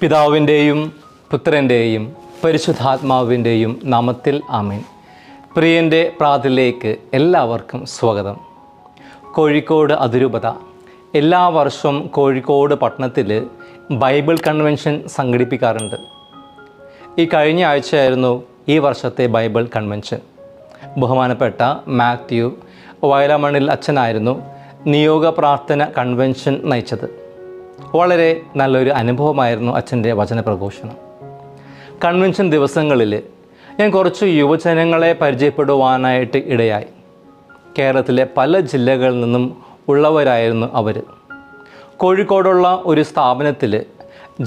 പിതാവിൻ്റെയും പുത്രൻ്റെയും പരിശുദ്ധാത്മാവിൻ്റെയും നാമത്തിൽ ആമേൻ. പ്രിയൻ്റെ പ്രാർത്ഥനയിലേക്ക് എല്ലാവർക്കും സ്വാഗതം. കോഴിക്കോട് അതിരൂപത എല്ലാ വർഷവും കോഴിക്കോട് പട്ടണത്തിൽ ബൈബിൾ കൺവെൻഷൻ സംഘടിപ്പിക്കാറുണ്ട്. ഈ കഴിഞ്ഞ ആഴ്ചയായിരുന്നു ഈ വർഷത്തെ ബൈബിൾ കൺവെൻഷൻ. ബഹുമാനപ്പെട്ട മാത്യു വയലമണ്ണിൽ അച്ഛനായിരുന്നു നിയോഗ പ്രാർത്ഥന കൺവെൻഷൻ നയിച്ചത്. വളരെ നല്ലൊരു അനുഭവമായിരുന്നു അച്ഛൻ്റെ വചനപ്രഘോഷണം. കൺവെൻഷൻ ദിവസങ്ങളിൽ ഞാൻ കുറച്ച് യുവജനങ്ങളെ പരിചയപ്പെടുവാനായിട്ട് ഇടയായി. കേരളത്തിലെ പല ജില്ലകളിൽ നിന്നും ഉള്ളവരായിരുന്നു അവർ. കോഴിക്കോടുള്ള ഒരു സ്ഥാപനത്തിൽ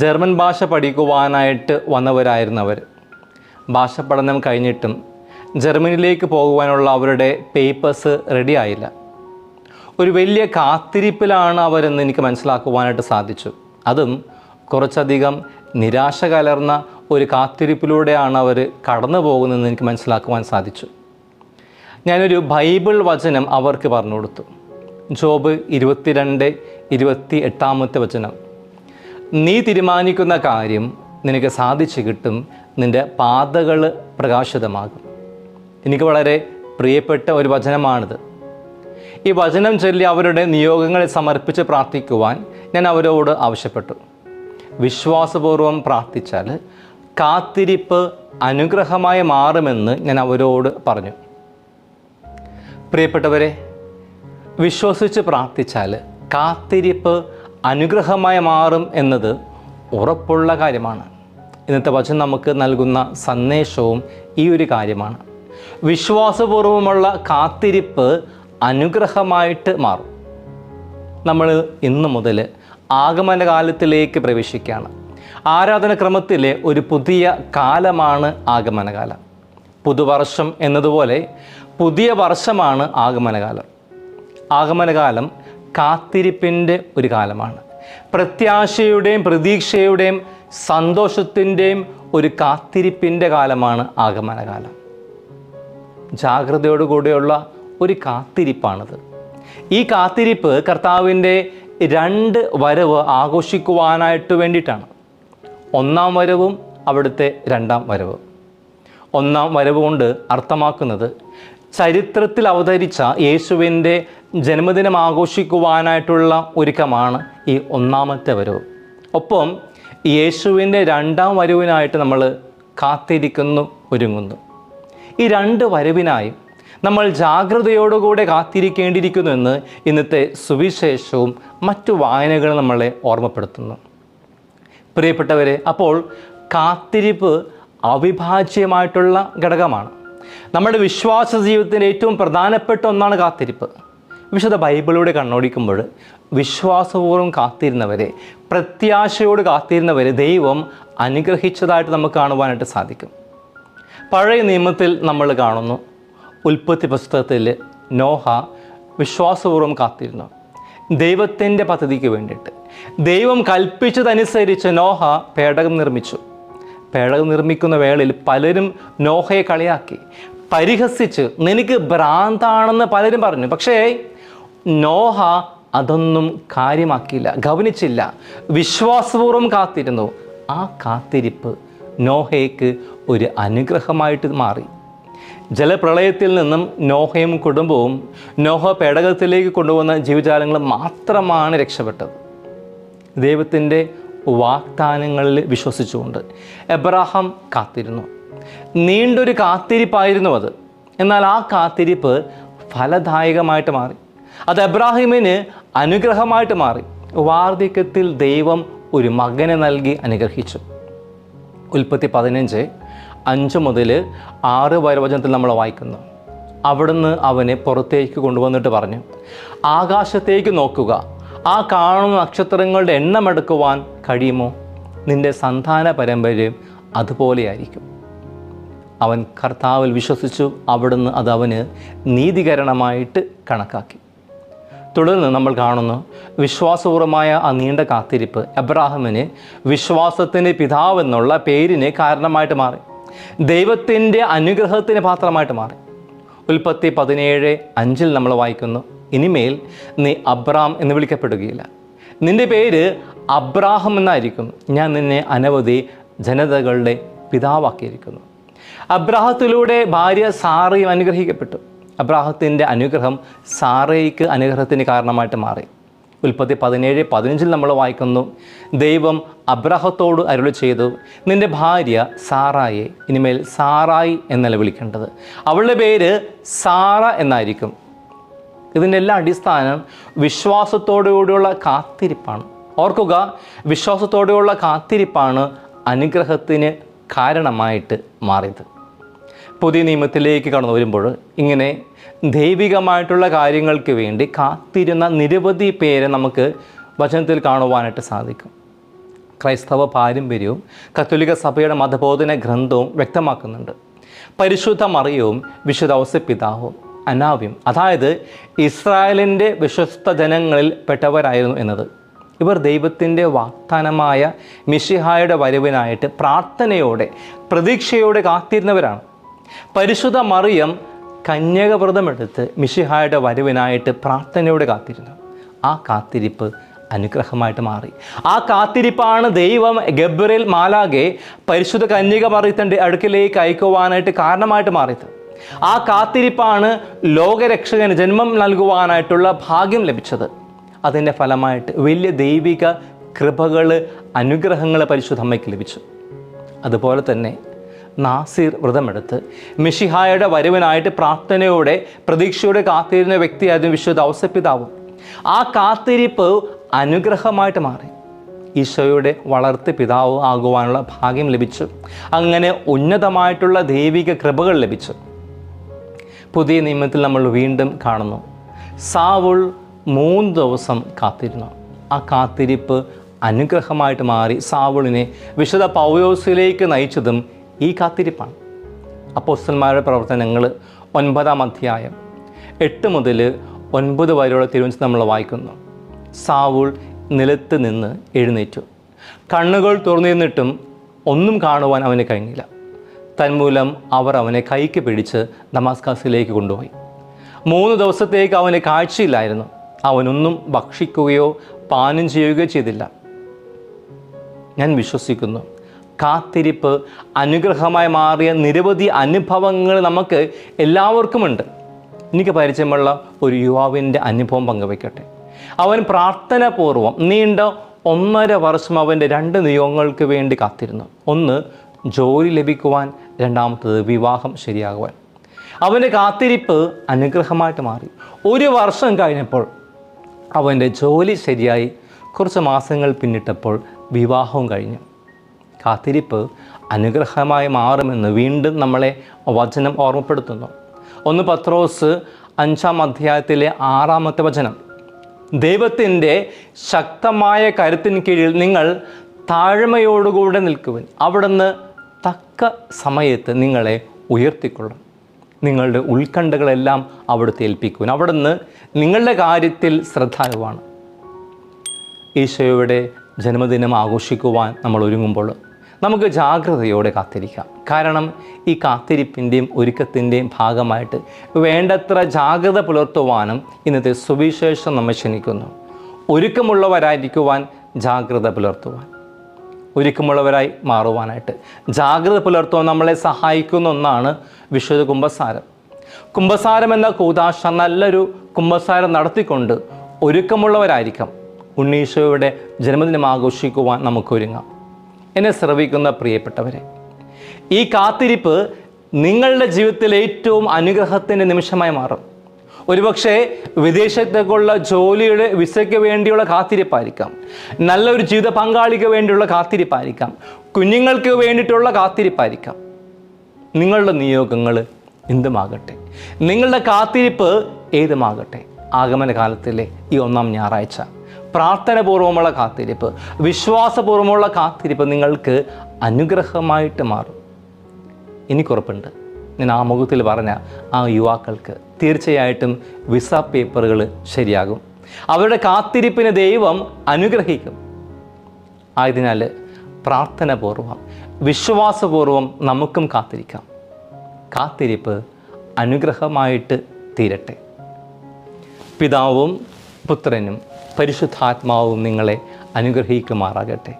ജർമ്മൻ ഭാഷ പഠിക്കുവാനായിട്ട് വന്നവരായിരുന്നു അവർ. ഭാഷ പഠനം കഴിഞ്ഞിട്ടും ജർമ്മനിയിലേക്ക് പോകുവാനുള്ള അവരുടെ പേപ്പേഴ്സ് റെഡിയായില്ല. ഒരു വലിയ കാത്തിരിപ്പിലാണ് അവരെന്ന് എനിക്ക് മനസ്സിലാക്കുവാനായിട്ട് സാധിച്ചു. അതും കുറച്ചധികം നിരാശ കലർന്ന ഒരു കാത്തിരിപ്പിലൂടെയാണ് അവർ കടന്നു പോകുന്നതെന്ന് എനിക്ക് മനസ്സിലാക്കുവാൻ സാധിച്ചു. ഞാനൊരു ബൈബിൾ വചനം അവർക്ക് പറഞ്ഞു കൊടുത്തു. ജോബ് 22:28 വചനം. നീ തീരുമാനിക്കുന്ന കാര്യം നിനക്ക് സാധിച്ചു കിട്ടും, നിൻ്റെ പാതകൾ പ്രകാശിതമാകും. എനിക്ക് വളരെ പ്രിയപ്പെട്ട ഒരു വചനമാണിത്. ഈ വചനം ചൊല്ലി അവരുടെ നിയോഗങ്ങളെ സമർപ്പിച്ച് പ്രാർത്ഥിക്കുവാൻ ഞാൻ അവരോട് ആവശ്യപ്പെട്ടു. വിശ്വാസപൂർവ്വം പ്രാർത്ഥിച്ചാൽ കാത്തിരിപ്പ് അനുഗ്രഹമായി മാറുമെന്ന് ഞാൻ അവരോട് പറഞ്ഞു. പ്രിയപ്പെട്ടവരെ, വിശ്വസിച്ച് പ്രാർത്ഥിച്ചാൽ കാത്തിരിപ്പ് അനുഗ്രഹമായി മാറും എന്നത് ഉറപ്പുള്ള കാര്യമാണ്. ഇന്നത്തെ വചനം നമുക്ക് നൽകുന്ന സന്ദേശവും ഈ ഒരു കാര്യമാണ്. വിശ്വാസപൂർവമുള്ള കാത്തിരിപ്പ് അനുഗ്രഹമായിട്ട് മാറും. നമ്മൾ ഇന്നു മുതൽ ആഗമനകാലത്തിലേക്ക് പ്രവേശിക്കുകയാണ്. ആരാധനക്രമത്തിലെ ഒരു പുതിയ കാലമാണ് ആഗമനകാലം. പുതുവർഷം എന്നതുപോലെ പുതിയ വർഷമാണ് ആഗമനകാലം. ആഗമനകാലം കാത്തിരിപ്പിൻ്റെ ഒരു കാലമാണ്. പ്രത്യാശയുടെയും പ്രതീക്ഷയുടെയും സന്തോഷത്തിൻ്റെയും ഒരു കാത്തിരിപ്പിൻ്റെ കാലമാണ് ആഗമനകാലം. ജാഗ്രതയോടുകൂടിയുള്ള ഒരു കാത്തിരിപ്പാണിത്. ഈ കാത്തിരിപ്പ് കർത്താവിൻ്റെ 2 വരവ് ആഘോഷിക്കുവാനായിട്ട് വേണ്ടിയിട്ടാണ്. 1-ാം വരവും അവിടുത്തെ 2-ാം വരവ്. 1-ാം വരവ് കൊണ്ട് അർത്ഥമാക്കുന്നത് ചരിത്രത്തിൽ അവതരിച്ച യേശുവിൻ്റെ ജന്മദിനം ആഘോഷിക്കുവാനായിട്ടുള്ള ഒരുക്കമാണ് ഈ 1-ാമത്തെ വരവ്. ഒപ്പം യേശുവിൻ്റെ 2-ാം വരവിനായിട്ട് നമ്മൾ കാത്തിരിക്കുന്നു, ഒരുങ്ങുന്നു. ഈ 2 വരവിനായും നമ്മൾ ജാഗ്രതയോടുകൂടെ കാത്തിരിക്കേണ്ടിയിരിക്കുന്നുവെന്ന് ഇന്നത്തെ സുവിശേഷവും മറ്റു വായനകളും നമ്മളെ ഓർമ്മപ്പെടുത്തുന്നു. പ്രിയപ്പെട്ടവരെ, അപ്പോൾ കാത്തിരിപ്പ് അവിഭാജ്യമായിട്ടുള്ള ഘടകമാണ്. നമ്മുടെ വിശ്വാസ ജീവിതത്തിൻ്റെ ഏറ്റവും പ്രധാനപ്പെട്ട ഒന്നാണ് കാത്തിരിപ്പ്. വിശുദ്ധ ബൈബിളിലൂടെ കണ്ണോടിക്കുമ്പോൾ വിശ്വാസപൂർവ്വം കാത്തിരുന്നവരെ, പ്രത്യാശയോട് കാത്തിരുന്നവരെ ദൈവം അനുഗ്രഹിച്ചതായിട്ട് നമുക്ക് കാണുവാനായിട്ട് സാധിക്കും. പഴയ നിയമത്തിൽ നമ്മൾ കാണുന്നു, ഉൽപ്പത്തി പുസ്തകത്തിൽ നോഹ വിശ്വാസപൂർവ്വം കാത്തിരുന്നു. ദൈവത്തിൻ്റെ പദ്ധതിക്ക് വേണ്ടിയിട്ട് ദൈവം കൽപ്പിച്ചതനുസരിച്ച് നോഹ പേടകം നിർമ്മിച്ചു. പേടകം നിർമ്മിക്കുന്ന വേളയിൽ പലരും നോഹയെ കളിയാക്കി, പരിഹസിച്ച്, നിനക്ക് ഭ്രാന്താണെന്ന് പലരും പറഞ്ഞു. പക്ഷേ നോഹ അതൊന്നും കാര്യമാക്കിയില്ല, ഗൗനിച്ചില്ല. വിശ്വാസപൂർവ്വം കാത്തിരുന്നു. ആ കാത്തിരിപ്പ് നോഹയ്ക്ക് ഒരു അനുഗ്രഹമായിട്ട് മാറി. ജലപ്രളയത്തിൽ നിന്നും നോഹയും കുടുംബവും നോഹ പേടകത്തിലേക്ക് കൊണ്ടുവന്ന ജീവജാലങ്ങൾ മാത്രമാണ് രക്ഷപ്പെട്ടത്. ദൈവത്തിൻ്റെ വാഗ്ദാനങ്ങളിൽ വിശ്വസിച്ചുകൊണ്ട് എബ്രാഹാം കാത്തിരുന്നു. നീണ്ടൊരു കാത്തിരിപ്പായിരുന്നു അത്. എന്നാൽ ആ കാത്തിരിപ്പ് ഫലദായകമായിട്ട് മാറി. അത് എബ്രാഹിമിന് അനുഗ്രഹമായിട്ട് മാറി. വാർദ്ധക്യത്തിൽ ദൈവം ഒരു മകനെ നൽകി അനുഗ്രഹിച്ചു. ഉൽപ്പത്തി 15:5 മുതൽ 6 വചനത്തിൽ നമ്മൾ വായിക്കുന്നു. അവിടുന്ന് അവനെ പുറത്തേക്ക് കൊണ്ടുവന്നിട്ട് പറഞ്ഞു, ആകാശത്തേക്ക് നോക്കുക, ആ കാണുന്ന നക്ഷത്രങ്ങളുടെ എണ്ണമെടുക്കുവാൻ കഴിയുമോ? നിൻ്റെ സന്താന പരമ്പരയും അതുപോലെയായിരിക്കും. അവൻ കർത്താവിൽ വിശ്വസിച്ചു. അവിടുന്ന് അത് അവന് നീതീകരണമായിട്ട് കണക്കാക്കി. തുടർന്ന് നമ്മൾ കാണുന്നു, വിശ്വാസപൂർവമായ ആ നീണ്ട കാത്തിരിപ്പ് എബ്രാഹിമിന് വിശ്വാസത്തിൻ്റെ പിതാവെന്നുള്ള പേരിന് കാരണമായിട്ട് മാറി. ദൈവത്തിൻ്റെ അനുഗ്രഹത്തിന് പാത്രമായിട്ട് മാറി. ഉൽപ്പത്തി 17:5 നമ്മൾ വായിക്കുന്നു, ഇനിമേൽ നീ അബ്രാം എന്ന് വിളിക്കപ്പെടുകയില്ല, നിൻ്റെ പേര് അബ്രാഹം എന്നായിരിക്കും, ഞാൻ നിന്നെ അനവധി ജനതകളുടെ പിതാവാക്കിയിരിക്കുന്നു. അബ്രാഹത്തിലൂടെ ഭാര്യ സാറയും അനുഗ്രഹിക്കപ്പെട്ടു. അബ്രാഹത്തിൻ്റെ അനുഗ്രഹം സാറയ്ക്ക് അനുഗ്രഹത്തിന് കാരണമായിട്ട് മാറി. ഉൽപ്പത്തി 17:15 നമ്മൾ വായിക്കുന്നു, ദൈവം അബ്രാഹത്തോട് അരുളി ചെയ്തു, നിൻ്റെ ഭാര്യ സാറായെ ഇനിമേൽ സാറായി എന്നല്ല വിളിക്കേണ്ടത്, അവളുടെ പേര് സാറ എന്നായിരിക്കും. ഇതിൻ്റെ എല്ലാ അടിസ്ഥാനം വിശ്വാസത്തോടുകൂടിയുള്ള കാത്തിരിപ്പാണ്. ഓർക്കുക, വിശ്വാസത്തോടെയുള്ള കാത്തിരിപ്പാണ് അനുഗ്രഹത്തിന് കാരണമായിട്ട് മാറിയത്. പുതിയ നിയമത്തിലേക്ക് കടന്നു വരുമ്പോൾ ഇങ്ങനെ ദൈവികമായിട്ടുള്ള കാര്യങ്ങൾക്ക് വേണ്ടി കാത്തിരുന്ന നിരവധി പേരെ നമുക്ക് വചനത്തിൽ കാണുവാനായിട്ട് സാധിക്കും. ക്രൈസ്തവ പാരമ്പര്യവും കത്തോലിക്ക സഭയുടെ മതബോധന ഗ്രന്ഥവും വ്യക്തമാക്കുന്നുണ്ട്. പരിശുദ്ധ മറിയവും വിശുദ്ധ ഔസേപ്പിതാവും അനാവ്യം, അതായത് ഇസ്രായേലിൻ്റെ വിശ്വസ്ത ജനങ്ങളിൽ പെട്ടവരായിരുന്നു എന്നത്. ഇവർ ദൈവത്തിൻ്റെ വാഗ്ദാനമായ മിശിഹായുടെ വരവിനായിട്ട് പ്രാർത്ഥനയോടെ പ്രതീക്ഷയോടെ കാത്തിരുന്നവരാണ്. പരിശുദ്ധ മറിയം കന്യകവ്രതമെടുത്ത് മിശിഹായുടെ വരവിനായിട്ട് പ്രാർത്ഥനയോടെ കാത്തിരുന്നു. ആ കാത്തിരിപ്പ് അനുഗ്രഹമായിട്ട് മാറി. ആ കാത്തിരിപ്പാണ് ദൈവം ഗബ്രിയേൽ മാലാഖയെ പരിശുദ്ധ കന്യക മറിയത്തിൻ്റെ അടുക്കിലേക്ക് അയക്കുവാനായിട്ട് കാരണമായിട്ട് മാറിയത്. ആ കാത്തിരിപ്പാണ് ലോകരക്ഷകന് ജന്മം നൽകുവാനായിട്ടുള്ള ഭാഗ്യം ലഭിച്ചത്. അതിൻ്റെ ഫലമായിട്ട് വലിയ ദൈവിക കൃപകൾ, അനുഗ്രഹങ്ങൾ പരിശുദ്ധ അമ്മയ്ക്ക് ലഭിച്ചു. അതുപോലെ തന്നെ നാസീർ വ്രതമെടുത്ത് മിശിഹായുടെ വരവിനായിട്ട് പ്രാർത്ഥനയോടെ പ്രതീക്ഷയോടെ കാത്തിരുന്ന വ്യക്തിയായിരുന്നു വിശുദ്ധ ഔസേപ്പിതാവും. ആ കാത്തിരിപ്പ് അനുഗ്രഹമായിട്ട് മാറി. ഈശോയുടെ വളർത്ത് പിതാവ് ആകുവാനുള്ള ഭാഗ്യം ലഭിച്ചു. അങ്ങനെ ഉന്നതമായിട്ടുള്ള ദൈവിക കൃപകൾ ലഭിച്ചു. പുതിയ നിയമത്തിൽ നമ്മൾ വീണ്ടും കാണുന്നു, സാവുൾ 3 ദിവസം കാത്തിരുന്നു. ആ കാത്തിരിപ്പ് അനുഗ്രഹമായിട്ട് മാറി സാവുളിനെ വിശുദ്ധ പൗലോസിലേക്ക് നയിച്ചതും ഈ കാത്തിരിപ്പാണ്. അപ്പോസ്തലന്മാരുടെ പ്രവർത്തനങ്ങൾ 9-ാം അധ്യായം 8 മുതൽ 9 വരെയുള്ള തിരുവചനം നമ്മൾ വായിക്കുന്നു. സാവുൾ നിലത്ത് നിന്ന് എഴുന്നേറ്റു. കണ്ണുകൾ തുറന്നിരുന്നിട്ടും ഒന്നും കാണുവാൻ അവന് കഴിഞ്ഞില്ല. തന്മൂലം അവർ അവനെ കൈക്ക് പിടിച്ച് ദമാസ്കസിലേക്ക് കൊണ്ടുപോയി. 3 ദിവസത്തേക്ക് അവന് കാഴ്ചയില്ലായിരുന്നു. അവനൊന്നും ഭക്ഷിക്കുകയോ പാനം ചെയ്യുകയോ ചെയ്തില്ല. ഞാൻ വിശ്വസിക്കുന്നു, കാത്തിരിപ്പ് അനുഗ്രഹമായി മാറിയ നിരവധി അനുഭവങ്ങൾ നമുക്ക് എല്ലാവർക്കുമുണ്ട്. എനിക്ക് പരിചയമുള്ള ഒരു യുവാവിൻ്റെ അനുഭവം പങ്കുവയ്ക്കട്ടെ. അവൻ പ്രാർത്ഥനാപൂർവം നീണ്ട 1.5 വർഷം അവൻ്റെ 2 നിയോഗങ്ങൾക്ക് വേണ്ടി കാത്തിരുന്നു. ഒന്ന് ജോലി ലഭിക്കുവാൻ, രണ്ടാമത്തത് വിവാഹം ശരിയാകുവാൻ. അവൻ്റെ കാത്തിരിപ്പ് അനുഗ്രഹമായിട്ട് മാറി. 1 വർഷം കഴിഞ്ഞപ്പോൾ അവൻ്റെ ജോലി ശരിയായി. കുറച്ച് മാസങ്ങൾ പിന്നിട്ടപ്പോൾ വിവാഹവും കഴിഞ്ഞു. കാത്തിരിപ്പ് അനുഗ്രഹമായി മാറുമെന്ന് വീണ്ടും നമ്മളെ വചനം ഓർമ്മപ്പെടുത്തുന്നു. 1 പത്രോസ് 5-ാം അധ്യായത്തിലെ 6-ാമത്തെ വചനം, ദൈവത്തിൻ്റെ ശക്തമായ കരുത്തിന് കീഴിൽ നിങ്ങൾ താഴ്മയോടുകൂടെ നിൽക്കുവിൻ, അവിടുന്ന് തക്ക സമയത്ത് നിങ്ങളെ ഉയർത്തിക്കൊള്ളും. നിങ്ങളുടെ ഉത്കണ്ഠകളെല്ലാം അവിടുത്തെ ഏൽപ്പിക്കുവിൻ, അവിടുന്ന് നിങ്ങളുടെ കാര്യത്തിൽ ശ്രദ്ധാലുവാണ്. ഈശോയുടെ ജന്മദിനം ആഘോഷിക്കുവാൻ നമ്മൾ ഒരുങ്ങുമ്പോൾ നമുക്ക് ജാഗ്രതയോടെ കാത്തിരിക്കാം. കാരണം ഈ കാത്തിരിപ്പിൻ്റെയും ഒരുക്കത്തിൻ്റെയും ഭാഗമായിട്ട് വേണ്ടത്ര ജാഗ്രത പുലർത്തുവാനും ഇന്നത്തെ സുവിശേഷം നമ്മെ ക്ഷണിക്കുന്നു. ഒരുക്കമുള്ളവരായിരിക്കുവാൻ ജാഗ്രത പുലർത്തുവാൻ, ഒരുക്കമുള്ളവരായി മാറുവാനായിട്ട് ജാഗ്രത പുലർത്തുവാൻ നമ്മളെ സഹായിക്കുന്ന ഒന്നാണ് വിശുദ്ധ കുമ്പസാരം. കുമ്പസാരം എന്ന കൂദാശ നല്ലൊരു കുമ്പസാരം നടത്തിക്കൊണ്ട് ഒരുക്കമുള്ളവരായിരിക്കാം ഉണ്ണീശോയുടെ ജന്മദിനം ആഘോഷിക്കുവാൻ നമുക്കൊരുങ്ങാം. എന്നെ ശ്രവിക്കുന്ന പ്രിയപ്പെട്ടവരെ, ഈ കാത്തിരിപ്പ് നിങ്ങളുടെ ജീവിതത്തിൽ ഏറ്റവും അനുഗ്രഹത്തിൻ്റെ നിമിഷമായി മാറും. ഒരുപക്ഷെ വിദേശത്തേക്കുള്ള ജോലിയുടെ വിസയ്ക്ക് വേണ്ടിയുള്ള കാത്തിരിപ്പായിരിക്കാം, നല്ലൊരു ജീവിത പങ്കാളിക്ക് വേണ്ടിയുള്ള കാത്തിരിപ്പായിരിക്കാം, കുഞ്ഞുങ്ങൾക്ക് വേണ്ടിയിട്ടുള്ള കാത്തിരിപ്പായിരിക്കാം. നിങ്ങളുടെ നിയോഗങ്ങൾ എന്തുമാകട്ടെ, നിങ്ങളുടെ കാത്തിരിപ്പ് ഏതുമാകട്ടെ, ആഗമനകാലത്തിലെ ഈ 1-ാം ഞായറാഴ്ച പ്രാർത്ഥനാപൂർവമുള്ള കാത്തിരിപ്പ്, വിശ്വാസപൂർവമുള്ള കാത്തിരിപ്പ് നിങ്ങൾക്ക് അനുഗ്രഹമായിട്ട് മാറും. എനിക്കുറപ്പുണ്ട്, ഞാൻ ആമുഖത്തിൽ പറഞ്ഞ ആ യുവാക്കൾക്ക് തീർച്ചയായിട്ടും വിസ പേപ്പറുകൾ ശരിയാകും. അവരുടെ കാത്തിരിപ്പിന് ദൈവം അനുഗ്രഹിക്കും. ആയതിനാൽ പ്രാർത്ഥനാപൂർവം, വിശ്വാസപൂർവം നമുക്കും കാത്തിരിക്കാം. കാത്തിരിപ്പ് അനുഗ്രഹമായിട്ട് തീരട്ടെ. പിതാവും പുത്രനും പരിശുദ്ധാത്മാവും നിങ്ങളെ അനുഗ്രഹിക്കുമാറാകട്ടെ.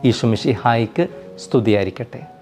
ഈശോ മിശിഹായിക്ക് സ്തുതിയായിരിക്കട്ടെ.